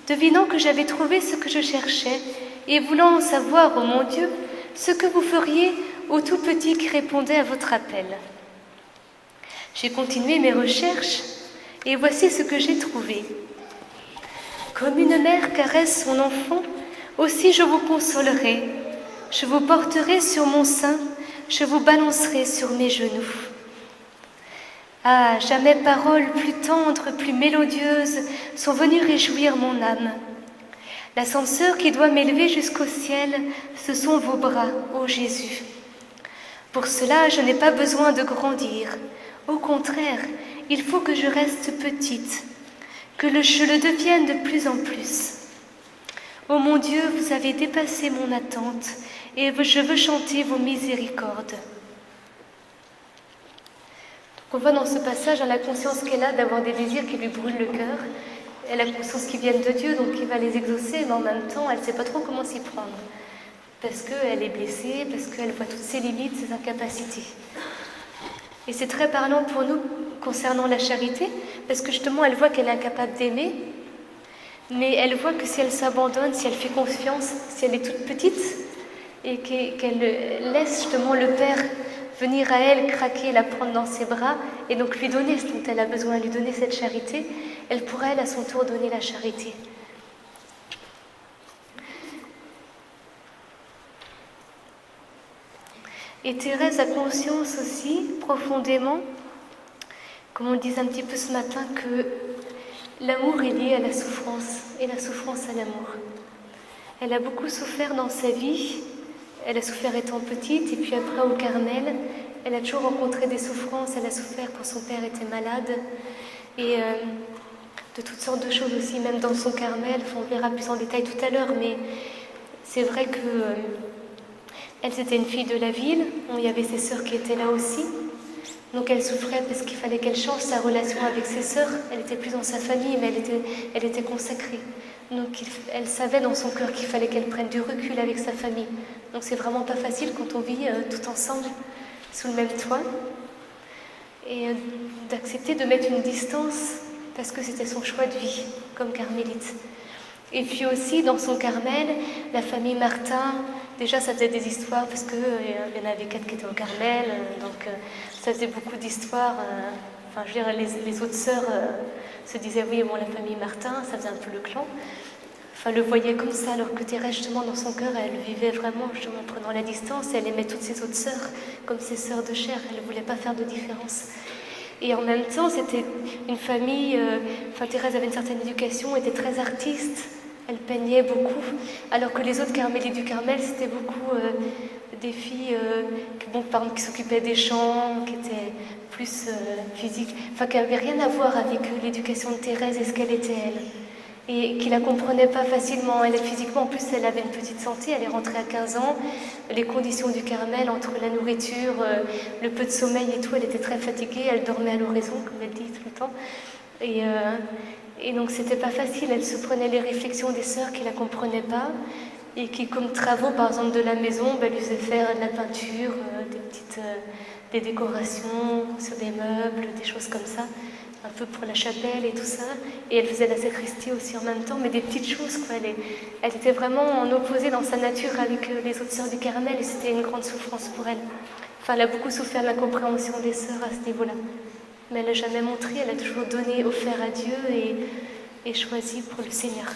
devinant que j'avais trouvé ce que je cherchais, et voulant savoir, ô mon Dieu, ce que vous feriez au tout petit qui répondait à votre appel. J'ai continué mes recherches, et voici ce que j'ai trouvé. Comme une mère caresse son enfant, aussi je vous consolerai. Je vous porterai sur mon sein, je vous balancerai sur mes genoux. Ah, jamais paroles plus tendres, plus mélodieuses sont venues réjouir mon âme. L'ascenseur qui doit m'élever jusqu'au ciel, ce sont vos bras, ô Jésus. Pour cela, je n'ai pas besoin de grandir. Au contraire, il faut que je reste petite, que je le devienne de plus en plus. Ô mon Dieu, vous avez dépassé mon attente, et je veux chanter vos miséricordes. Donc on voit dans ce passage la conscience qu'elle a d'avoir des désirs qui lui brûlent le cœur. Elle a conscience qu'ils viennent de Dieu, donc il va les exaucer, mais en même temps, elle ne sait pas trop comment s'y prendre. Parce qu'elle est blessée, parce qu'elle voit toutes ses limites, ses incapacités. Et c'est très parlant pour nous concernant la charité, parce que justement, elle voit qu'elle est incapable d'aimer, mais elle voit que si elle s'abandonne, si elle fait confiance, si elle est toute petite, et qu'elle laisse justement le Père venir à elle, craquer, la prendre dans ses bras, et donc lui donner ce dont elle a besoin, lui donner cette charité, elle pourra, elle, à son tour, donner la charité. Et Thérèse a conscience aussi, profondément, comme on le disait un petit peu ce matin, que l'amour est lié à la souffrance, et la souffrance à l'amour. Elle a beaucoup souffert dans sa vie. Elle a souffert étant petite, et puis après au Carmel, elle a toujours rencontré des souffrances. Elle a souffert quand son père était malade, et de toutes sortes de choses aussi, même dans son Carmel. On verra plus en détail tout à l'heure, mais c'est vrai que elle, c'était une fille de la ville. Il y avait ses sœurs qui étaient là aussi. Donc elle souffrait parce qu'il fallait qu'elle change sa relation avec ses sœurs. Elle était plus dans sa famille, mais elle était consacrée Donc elle savait dans son cœur qu'il fallait qu'elle prenne du recul avec sa famille. Donc c'est vraiment pas facile quand on vit tout ensemble sous le même toit. Et d'accepter de mettre une distance parce que c'était son choix de vie comme carmélite. Et puis aussi dans son Carmel, la famille Martin, déjà ça faisait des histoires parce qu'il y en avait 4 qui étaient au Carmel, donc ça faisait beaucoup d'histoires. Enfin, je veux dire, les autres sœurs se disaient oui, bon, la famille Martin, ça faisait un peu le clan. Enfin, le voyait comme ça, alors que Thérèse, justement, dans son cœur, elle vivait vraiment, justement, en prenant la distance, et elle aimait toutes ses autres sœurs, comme ses sœurs de chair, elle ne voulait pas faire de différence. Et en même temps, c'était une famille, enfin, Thérèse avait une certaine éducation, était très artiste, elle peignait beaucoup, alors que les autres carmélites du Carmel, c'était beaucoup des filles qui s'occupaient des chants, qui étaient plus physiques, enfin, qui n'avaient rien à voir avec l'éducation de Thérèse et ce qu'elle était, elle. Et qui ne la comprenait pas facilement. Elle, physiquement, en plus, elle avait une petite santé, elle est rentrée à 15 ans. Les conditions du Carmel, entre la nourriture, le peu de sommeil et tout, elle était très fatiguée, elle dormait à l'oraison, comme elle dit tout le temps. Et donc, c'était pas facile. Elle se prenait les réflexions des sœurs qui ne la comprenaient pas et qui, comme travaux, par exemple, de la maison, lui faisaient faire de la peinture, des décorations sur des meubles, des choses comme ça. Un peu pour la chapelle et tout ça, et elle faisait la sacristie aussi en même temps, mais des petites choses, quoi. Elle était vraiment en opposé dans sa nature avec les autres sœurs du Carmel, et c'était une grande souffrance pour elle. Enfin, elle a beaucoup souffert de l'incompréhension des sœurs à ce niveau-là. Mais elle n'a jamais montré, elle a toujours donné, offert à Dieu et choisi pour le Seigneur.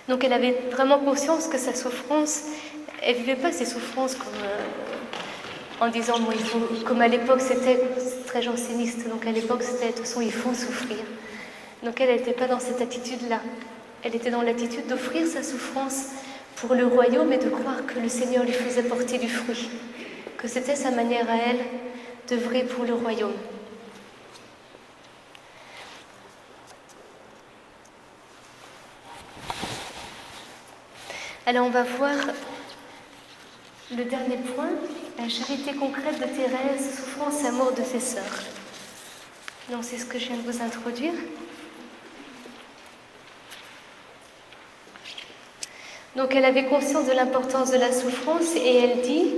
Donc elle avait vraiment conscience que sa souffrance, elle ne vivait pas ses souffrances comme... en disant, bon, il faut, comme à l'époque, c'était très janséniste, donc à l'époque, c'était, de toute façon, il faut souffrir. Donc elle n'était pas dans cette attitude-là. Elle était dans l'attitude d'offrir sa souffrance pour le royaume et de croire que le Seigneur lui faisait porter du fruit, que c'était sa manière à elle d'œuvrer pour le royaume. Alors on va voir le dernier point, la charité concrète de Thérèse, souffrance et mort de ses sœurs. Donc c'est ce que je viens de vous introduire. Donc elle avait conscience de l'importance de la souffrance et elle dit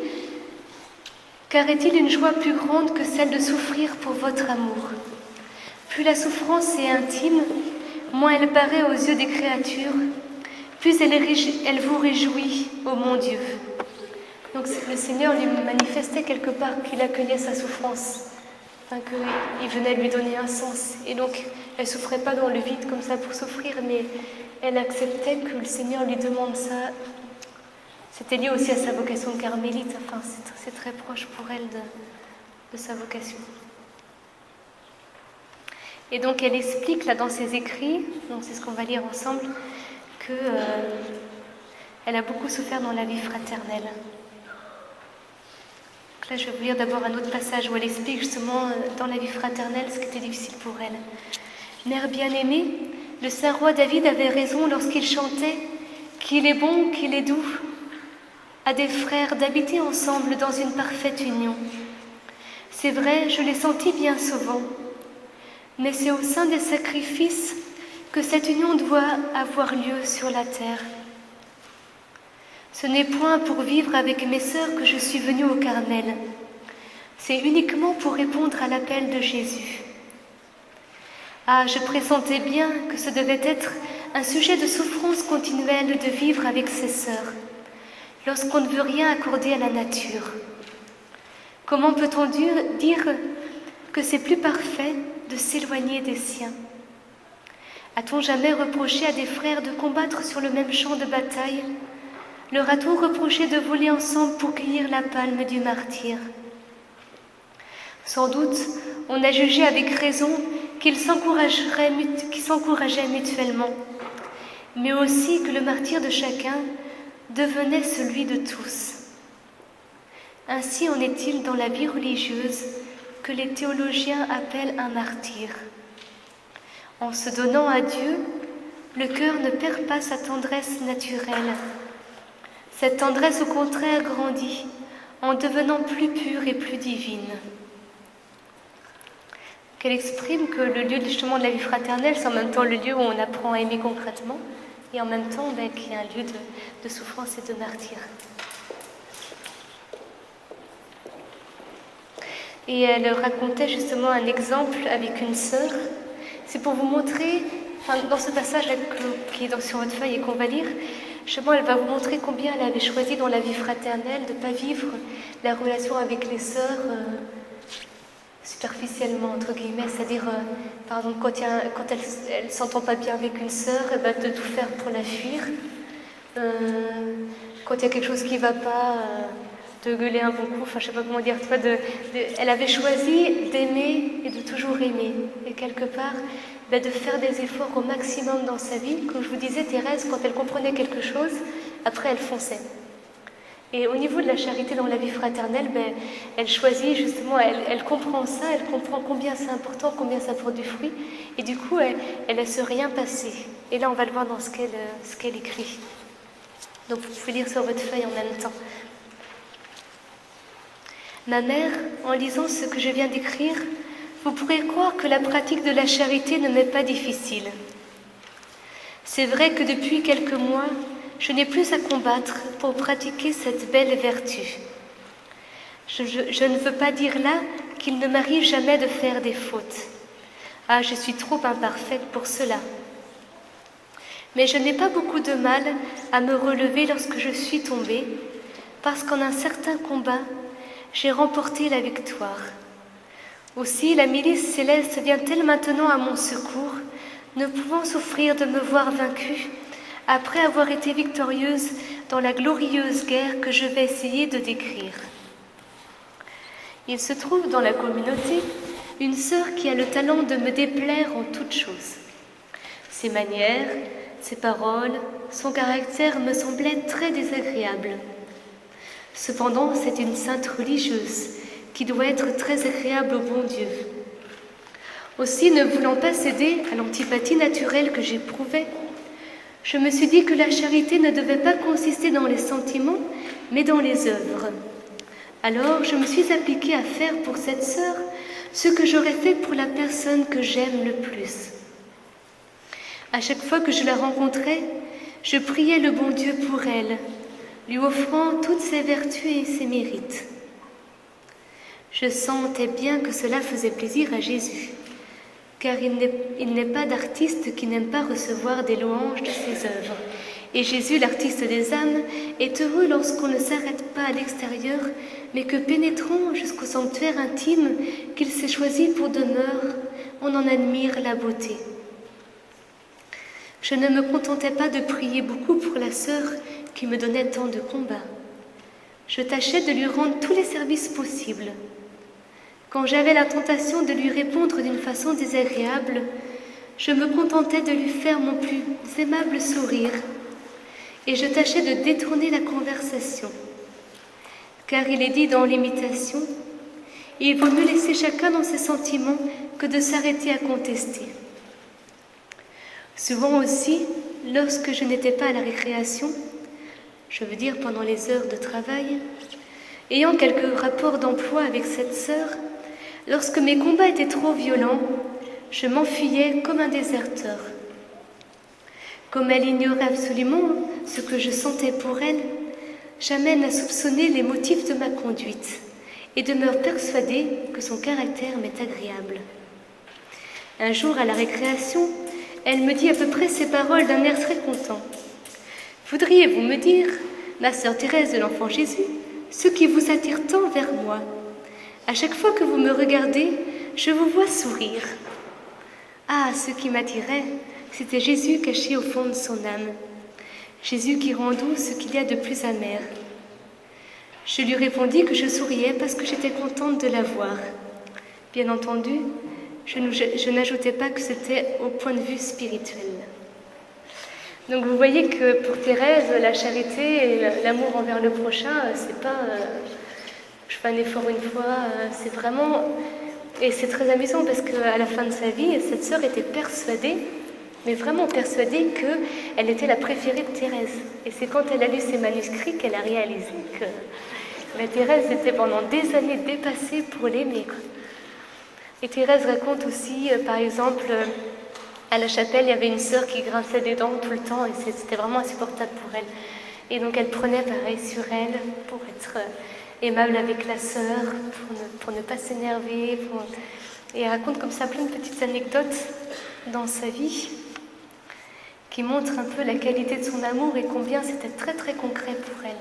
« Car est-il une joie plus grande que celle de souffrir pour votre amour ? Plus la souffrance est intime, moins elle paraît aux yeux des créatures, plus elle vous réjouit, ô mon Dieu. » Donc le Seigneur lui manifestait quelque part qu'il accueillait sa souffrance, enfin, qu'il venait lui donner un sens. Et donc elle ne souffrait pas dans le vide comme ça pour souffrir, mais elle acceptait que le Seigneur lui demande ça. C'était lié aussi à sa vocation de carmélite, enfin c'est très proche pour elle de sa vocation. Et donc elle explique là dans ses écrits, donc c'est ce qu'on va lire ensemble, que elle a beaucoup souffert dans la vie fraternelle. Là, je vais vous lire d'abord un autre passage où elle explique justement dans la vie fraternelle ce qui était difficile pour elle. Mère bien-aimée, le saint roi David avait raison lorsqu'il chantait qu'il est bon, qu'il est doux à des frères d'habiter ensemble dans une parfaite union. C'est vrai, je l'ai senti bien souvent, mais c'est au sein des sacrifices que cette union doit avoir lieu sur la terre. Ce n'est point pour vivre avec mes sœurs que je suis venue au Carmel. C'est uniquement pour répondre à l'appel de Jésus. Ah, je pressentais bien que ce devait être un sujet de souffrance continuelle de vivre avec ses sœurs, lorsqu'on ne veut rien accorder à la nature. Comment peut-on dire que c'est plus parfait de s'éloigner des siens ? A-t-on jamais reproché à des frères de combattre sur le même champ de bataille ? Leur a-t-on reproché de voler ensemble pour cueillir la palme du martyr ? Sans doute, on a jugé avec raison qu'ils s'encourageaient mutuellement, mais aussi que le martyr de chacun devenait celui de tous. Ainsi en est-il dans la vie religieuse que les théologiens appellent un martyr. En se donnant à Dieu, le cœur ne perd pas sa tendresse naturelle. Cette tendresse, au contraire, grandit en devenant plus pure et plus divine. qu'elle exprime que le lieu justement de la vie fraternelle, c'est en même temps le lieu où on apprend à aimer concrètement, et en même temps qu'il y a un lieu de souffrance et de martyre. Et elle racontait justement un exemple avec une sœur. C'est pour vous montrer, dans ce passage qui est sur votre feuille et qu'on va lire, justement elle va vous montrer combien elle avait choisi dans la vie fraternelle de ne pas vivre la relation avec les sœurs superficiellement, entre guillemets, c'est-à-dire, par exemple, quand elle ne s'entend pas bien avec une sœur, de tout faire pour la fuir. Quand il y a quelque chose qui ne va pas, de gueuler un bon coup, je ne sais pas comment dire, elle avait choisi d'aimer et de toujours aimer. Et quelque part, de faire des efforts au maximum dans sa vie. Comme je vous disais, Thérèse, quand elle comprenait quelque chose, après elle fonçait. Et au niveau de la charité dans la vie fraternelle, elle choisit justement, elle comprend ça, elle comprend combien c'est important, combien ça porte du fruit. Et du coup, elle ne laisse rien passer. Et là, on va le voir dans ce qu'elle écrit. Donc, vous pouvez lire sur votre feuille en même temps. Ma mère, en lisant ce que je viens d'écrire, vous pourrez croire que la pratique de la charité ne m'est pas difficile. C'est vrai que depuis quelques mois, je n'ai plus à combattre pour pratiquer cette belle vertu. Je ne veux pas dire là qu'il ne m'arrive jamais de faire des fautes. Ah, je suis trop imparfaite pour cela. Mais je n'ai pas beaucoup de mal à me relever lorsque je suis tombée, parce qu'en un certain combat, j'ai remporté la victoire. Aussi, la milice céleste vient-elle maintenant à mon secours, ne pouvant souffrir de me voir vaincue, après avoir été victorieuse dans la glorieuse guerre que je vais essayer de décrire. Il se trouve dans la communauté une sœur qui a le talent de me déplaire en toutes choses. Ses manières, ses paroles, son caractère me semblaient très désagréables. Cependant, c'est une sainte religieuse qui doit être très agréable au bon Dieu. Aussi, ne voulant pas céder à l'antipathie naturelle que j'éprouvais, je me suis dit que la charité ne devait pas consister dans les sentiments, mais dans les œuvres. Alors, je me suis appliquée à faire pour cette sœur ce que j'aurais fait pour la personne que j'aime le plus. À chaque fois que je la rencontrais, je priais le bon Dieu pour elle, lui offrant toutes ses vertus et ses mérites. Je sentais bien que cela faisait plaisir à Jésus, car il n'est pas d'artiste qui n'aime pas recevoir des louanges de ses œuvres. Et Jésus, l'artiste des âmes, est heureux lorsqu'on ne s'arrête pas à l'extérieur, mais que pénétrant jusqu'au sanctuaire intime qu'il s'est choisi pour demeure, on en admire la beauté. Je ne me contentais pas de prier beaucoup pour la sœur qui me donnait tant de combats. Je tâchais de lui rendre tous les services possibles. Quand j'avais la tentation de lui répondre d'une façon désagréable, je me contentais de lui faire mon plus aimable sourire et je tâchais de détourner la conversation. Car il est dit dans l'imitation, il vaut mieux laisser chacun dans ses sentiments que de s'arrêter à contester. Souvent aussi, lorsque je n'étais pas à la récréation, je veux dire pendant les heures de travail, ayant quelques rapports d'emploi avec cette sœur, lorsque mes combats étaient trop violents, je m'enfuyais comme un déserteur. Comme elle ignorait absolument ce que je sentais pour elle, j'amène à soupçonner les motifs de ma conduite et demeure persuadée que son caractère m'est agréable. Un jour, à la récréation, elle me dit à peu près ces paroles d'un air très content. « Voudriez-vous me dire, ma sœur Thérèse de l'Enfant Jésus, ce qui vous attire tant vers moi ? À chaque fois que vous me regardez, je vous vois sourire. » Ah, ce qui m'attirait, c'était Jésus caché au fond de son âme. Jésus qui rend doux ce qu'il y a de plus amer. Je lui répondis que je souriais parce que j'étais contente de la voir. Bien entendu, je n'ajoutais pas que c'était au point de vue spirituel. Donc vous voyez que pour Thérèse, la charité et l'amour envers le prochain, c'est pas je fais un effort une fois, c'est vraiment... Et c'est très amusant parce qu'à la fin de sa vie, cette sœur était persuadée, mais vraiment persuadée qu'elle était la préférée de Thérèse. Et c'est quand elle a lu ses manuscrits qu'elle a réalisé que Thérèse était pendant des années dépassée pour l'aimer. Et Thérèse raconte aussi, par exemple, à la chapelle, il y avait une sœur qui grinçait des dents tout le temps et c'était vraiment insupportable pour elle. Et donc elle prenait pareil sur elle pour être aimable avec la sœur, pour ne pas s'énerver. Et elle raconte comme ça plein de petites anecdotes dans sa vie qui montrent un peu la qualité de son amour et combien c'était très très concret pour elle.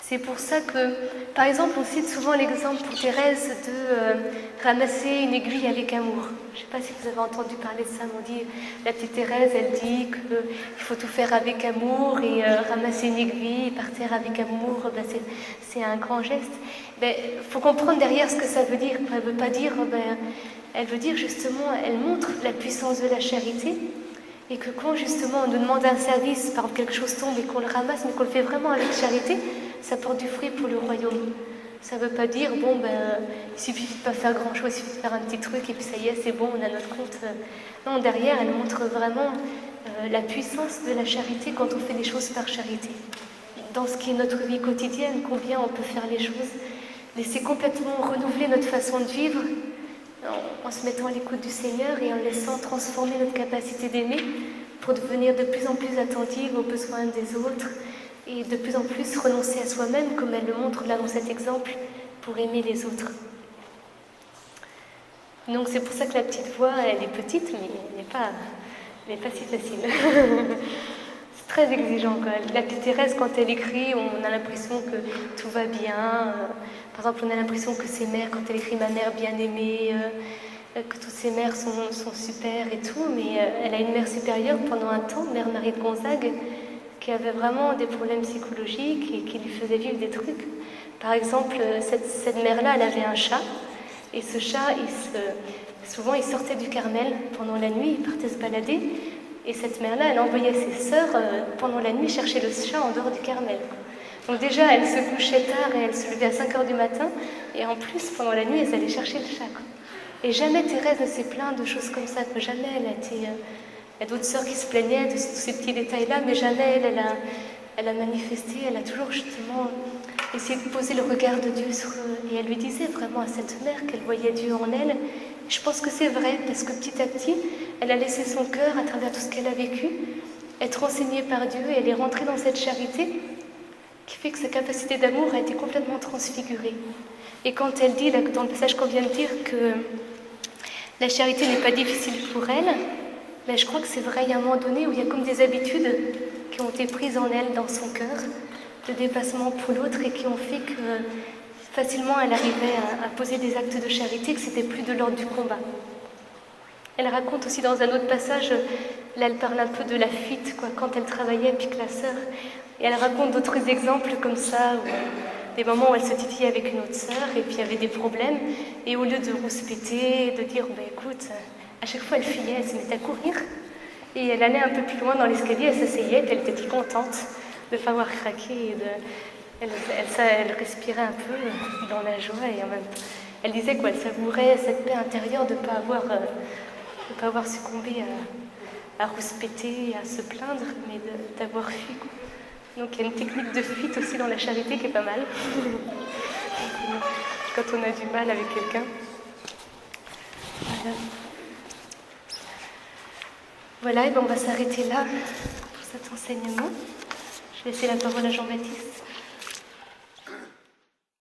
C'est pour ça que, par exemple, on cite souvent l'exemple pour Thérèse de ramasser une aiguille avec amour. Je ne sais pas si vous avez entendu parler de ça, mais on dit, la petite Thérèse, elle dit qu'il faut tout faire avec amour et ramasser une aiguille, partir avec amour, ben c'est un grand geste. Il faut comprendre derrière ce que ça veut dire. Elle ne veut pas dire, elle veut dire justement, elle montre la puissance de la charité et que quand justement on nous demande un service, par exemple quelque chose tombe et qu'on le ramasse, mais qu'on le fait vraiment avec charité, ça porte du fruit pour le royaume. Ça ne veut pas dire, il suffit de ne pas faire grand-chose, il suffit de faire un petit truc et puis ça y est, c'est bon, on a notre compte. Non, derrière, elle montre vraiment la puissance de la charité quand on fait des choses par charité. Dans ce qui est notre vie quotidienne, combien on peut faire les choses, laisser complètement renouveler notre façon de vivre en se mettant à l'écoute du Seigneur et en laissant transformer notre capacité d'aimer pour devenir de plus en plus attentive aux besoins des autres et de plus en plus renoncer à soi-même, comme elle le montre là dans cet exemple, pour aimer les autres. Donc c'est pour ça que la petite voix, elle est petite, mais elle n'est pas si facile. C'est très exigeant, quoi. La petite Thérèse, quand elle écrit, on a l'impression que tout va bien. Par exemple, on a l'impression que ses mères, quand elle écrit « Ma mère bien-aimée », que toutes ses mères sont super et tout, mais elle a une mère supérieure pendant un temps, Mère Marie de Gonzague, qui avait vraiment des problèmes psychologiques et qui lui faisait vivre des trucs. Par exemple, cette mère-là, elle avait un chat, et ce chat, souvent, il sortait du Carmel pendant la nuit, il partait se balader, et cette mère-là, elle envoyait ses sœurs pendant la nuit chercher le chat en dehors du Carmel. Donc déjà, elle se couchait tard et elle se levait à 5h du matin, et en plus, pendant la nuit, elles allaient chercher le chat, quoi. Et jamais Thérèse ne s'est plainte de choses comme ça, que jamais elle a été... Il y a d'autres sœurs qui se plaignaient de tous ces petits détails-là, mais jamais elle a manifesté, elle a toujours justement essayé de poser le regard de Dieu sur eux. Et elle lui disait vraiment à cette mère qu'elle voyait Dieu en elle. Je pense que c'est vrai, parce que petit à petit, elle a laissé son cœur, à travers tout ce qu'elle a vécu, être enseignée par Dieu, et elle est rentrée dans cette charité qui fait que sa capacité d'amour a été complètement transfigurée. Et quand elle dit, là, dans le passage qu'on vient de dire, que la charité n'est pas difficile pour elle, mais je crois que c'est vrai, il y a un moment donné où il y a comme des habitudes qui ont été prises en elle, dans son cœur, de dépassement pour l'autre et qui ont fait que facilement elle arrivait à poser des actes de charité, que c'était plus de l'ordre du combat. Elle raconte aussi dans un autre passage, là elle parle un peu de la fuite, quoi, quand elle travaillait, puis que la sœur, et elle raconte d'autres exemples comme ça, des moments où elle se titillait avec une autre sœur et puis il y avait des problèmes, et au lieu de rouspéter, de dire, écoute, à chaque fois, elle fuyait, elle se mettait à courir et elle allait un peu plus loin dans l'escalier, elle s'asseyait, puis elle était toute contente de ne pas avoir craqué. Elle respirait un peu dans la joie et en même temps, elle disait qu'elle savourait cette paix intérieure de ne pas avoir succombé à rouspéter, à se plaindre, mais d'avoir fui, quoi. Donc il y a une technique de fuite aussi dans la charité qui est pas mal. Quand on a du mal avec quelqu'un. Voilà, et on va s'arrêter là pour cet enseignement. Je vais laisser la parole à Jean-Baptiste.